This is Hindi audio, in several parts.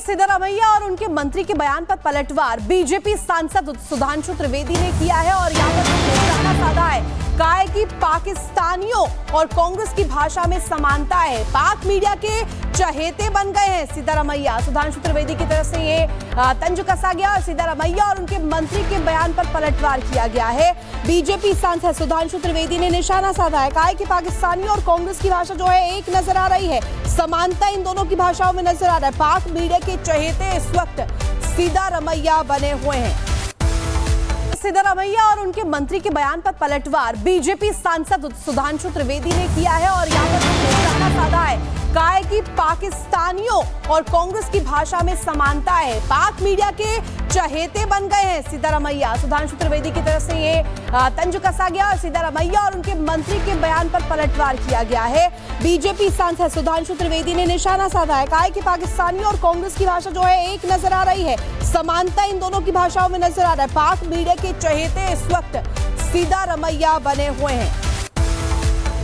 सिद्धरामैया और उनके मंत्री के बयान पर पलटवार बीजेपी सांसद सुधांशु त्रिवेदी ने किया है और यहाँ पर निशाना साधा है। कहा है कि पाकिस्तानियों और कांग्रेस की भाषा में समानता है। पाक मीडिया के चहेते बन गए हैं सिद्धरामैया। सुधांशु त्रिवेदी की तरफ से ये तंज कसा गया और सिद्धरामैया और उनके मंत्री के बयान पर पलटवार किया गया है। बीजेपी सांसद सुधांशु त्रिवेदी ने निशाना साधा है। कहा है कि पाकिस्तानी और कांग्रेस की भाषा जो है एक नजर आ रही है, समानता इन दोनों की भाषाओं में नजर आ रहा है। पाक मीडिया के चहेते इस वक्त सिद्धरामैया बने हुए हैं। सिद्धरामैया और उनके मंत्री के बयान पर पलटवार बीजेपी सांसद सुधांशु त्रिवेदी ने किया है और यहाँ पर निशाना साधा है। कहा है कि पाकिस्तानियों और कांग्रेस की भाषा में समानता है। पाक मीडिया के चहेते बन गए हैं सिद्धरामैया। सुधांशु त्रिवेदी की तरफ से ये तंज कसा गया और सिद्धरामैया और उनके मंत्री के बयान पर पलटवार किया गया है। बीजेपी सांसद सुधांशु त्रिवेदी ने निशाना साधा है। कहा है कि पाकिस्तानी और कांग्रेस की भाषा जो है एक नजर आ रही है, समानता इन दोनों की भाषाओं में नजर आ रहा है। पाक मीडिया के चहेते इस वक्त सिद्धरामैया बने हुए हैं।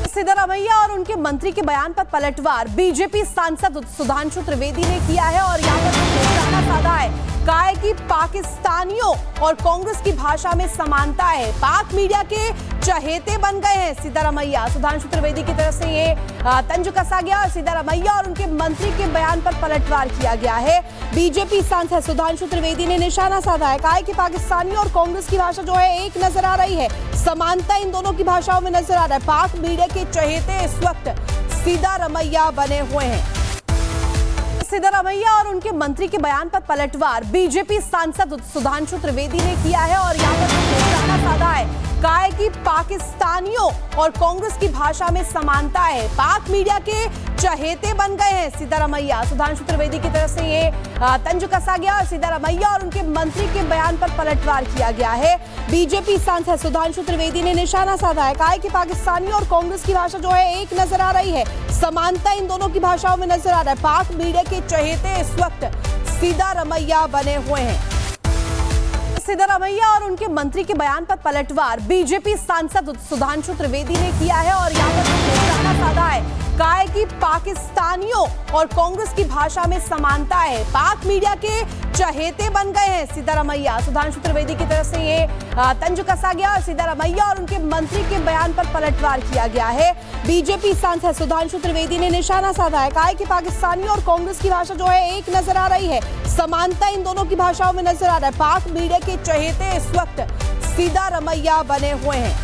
सिद्धरामैया और उनके मंत्री के बयान पर पलटवार बीजेपी सांसद सुधांशु त्रिवेदी ने किया है और यहाँ पर निशाना साधा है। कहा है कि पाकिस्तानियों और कांग्रेस की भाषा में समानता है। पाक मीडिया के चहेते बन गए हैं सिद्धरामैया। सुधांशु त्रिवेदी की तरफ से ये तंज कसा गया और सिद्धरामैया और उनके मंत्री के बयान पर पलटवार किया गया है। बीजेपी सांसद सुधांशु त्रिवेदी ने निशाना साधा है। कहा है कि पाकिस्तानी और कांग्रेस की भाषा जो है एक नजर आ रही है, समानता इन दोनों की भाषाओं में नजर आ रहा है। पाक मीडिया के चहेते इस वक्त सिद्धरामैया बने हुए हैं। सिद्धरामैया और उनके मंत्री के बयान पर पलटवार बीजेपी सांसद सुधांशु त्रिवेदी ने किया है और यहाँ पर निशाना साधा है। कहा है कि पाकिस्तानियों और कांग्रेस की भाषा में समानता है। पाक मीडिया के चहेते बन गए हैं सिद्धरामैया। सुधांशु त्रिवेदी की तरफ से ये तंज कसा गया और सिद्धरामैया और उनके मंत्री के बयान पर पलटवार किया गया है। बीजेपी सांसद सुधांशु त्रिवेदी ने निशाना साधा है। कहा है कि पाकिस्तानी और कांग्रेस की भाषा जो है एक नजर आ रही है, समानता इन दोनों की भाषाओं में नजर आ रहा है। पाक मीडिया के चहेते इस वक्त सिद्धरामैया बने हुए हैं। सिद्धरामैया और उनके मंत्री के बयान पर पलटवार बीजेपी सांसद सुधांशु त्रिवेदी ने किया है और यहाँ पर निशाना साधा है। कहा है कि पाकिस्तानियों और कांग्रेस की भाषा में समानता है। पाक मीडिया के चहेते बन गए हैं सिद्धरामैया। सुधांशु त्रिवेदी की तरफ से ये तंज कसा गया और सिद्धरामैया और उनके मंत्री के बयान पर पलटवार किया गया है। बीजेपी सांसद सुधांशु त्रिवेदी ने निशाना साधा है। कहा है कि पाकिस्तानी और कांग्रेस की भाषा जो है एक नजर आ रही है, समानता इन दोनों की भाषाओं में नजर आ रहा है। पाक मीडिया के चहेते इस वक्त सिद्धरामैया बने हुए हैं।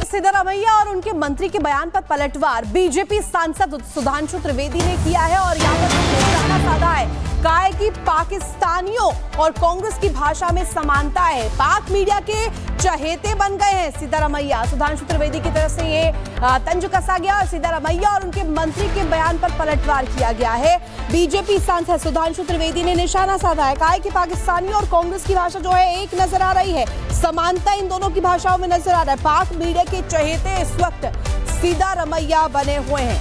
सिद्धरामैया और उनके मंत्री के बयान पर पलटवार बीजेपी सांसद सुधांशु त्रिवेदी ने किया है और यहाँ पर निशाना साधा है। कहा है कि पाकिस्तानियों और कांग्रेस की भाषा में समानता है। पाक मीडिया के चहेते बन गए हैं सिद्धरामैया। सुधांशु त्रिवेदी की तरफ से ये तंज कसा गया और सिद्धरामैया और उनके मंत्री के बयान पर पलटवार किया गया है। बीजेपी सांसद सुधांशु त्रिवेदी ने निशाना साधा है। कहा है कि पाकिस्तानी और कांग्रेस की भाषा जो है एक नजर आ रही है, समानता इन दोनों की भाषाओं में नजर आ रहा है। पाक मीडिया के चहेते इस वक्त सिद्धरामैया बने हुए हैं।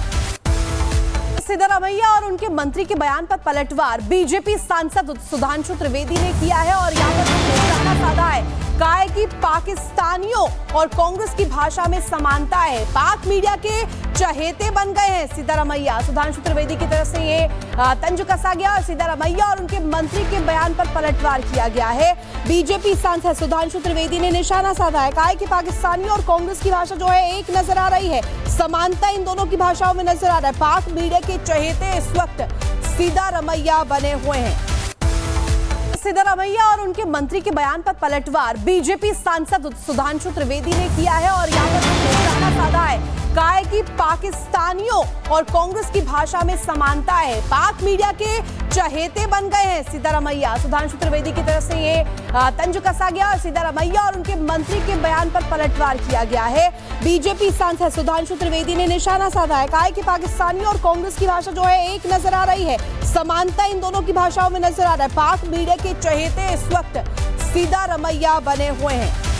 सिद्धरामैया और उनके मंत्री के बयान पर पलटवार बीजेपी सांसद सुधांशु त्रिवेदी ने किया है और यहाँ पर निशाना साधा है। कहा है कि पाकिस्तानियों और कांग्रेस की भाषा में समानता है। पाक मीडिया के चहेते बन गए हैं सिद्धरामैया। सुधांशु त्रिवेदी की तरफ से ये तंज कसा गया और सिद्धरामैया और उनके मंत्री के बयान पर पलटवार किया गया है। बीजेपी सांसद सुधांशु त्रिवेदी ने निशाना साधा है। कहा है कि पाकिस्तानी और कांग्रेस की भाषा जो है एक नजर आ रही है, समानता इन दोनों की भाषाओं में नजर आ रहा है। पाक मीडिया के चहेते इस वक्त सिद्धरामैया बने हुए हैं। सिद्धरामैया और उनके मंत्री के बयान पर पलटवार बीजेपी सांसद सुधांशु त्रिवेदी ने किया है और यहाँ पर निशाना साधा है। कहा है कि पाकिस्तानियों और कांग्रेस की भाषा में समानता है। पाक मीडिया के चहेते बन गए हैं सिद्धरामैया। सुधांशु त्रिवेदी की तरफ से ये तंज कसा गया और सिद्धरामैया और उनके मंत्री के बयान पर पलटवार किया गया है। बीजेपी सांसद सुधांशु त्रिवेदी ने निशाना साधा है। कहा है कि पाकिस्तानी और कांग्रेस की भाषा जो है एक नजर आ रही है, समानता इन दोनों की भाषाओं में नजर आ रहा है। पाक मीडिया के चहेते इस वक्त सिद्धरामैया बने हुए हैं।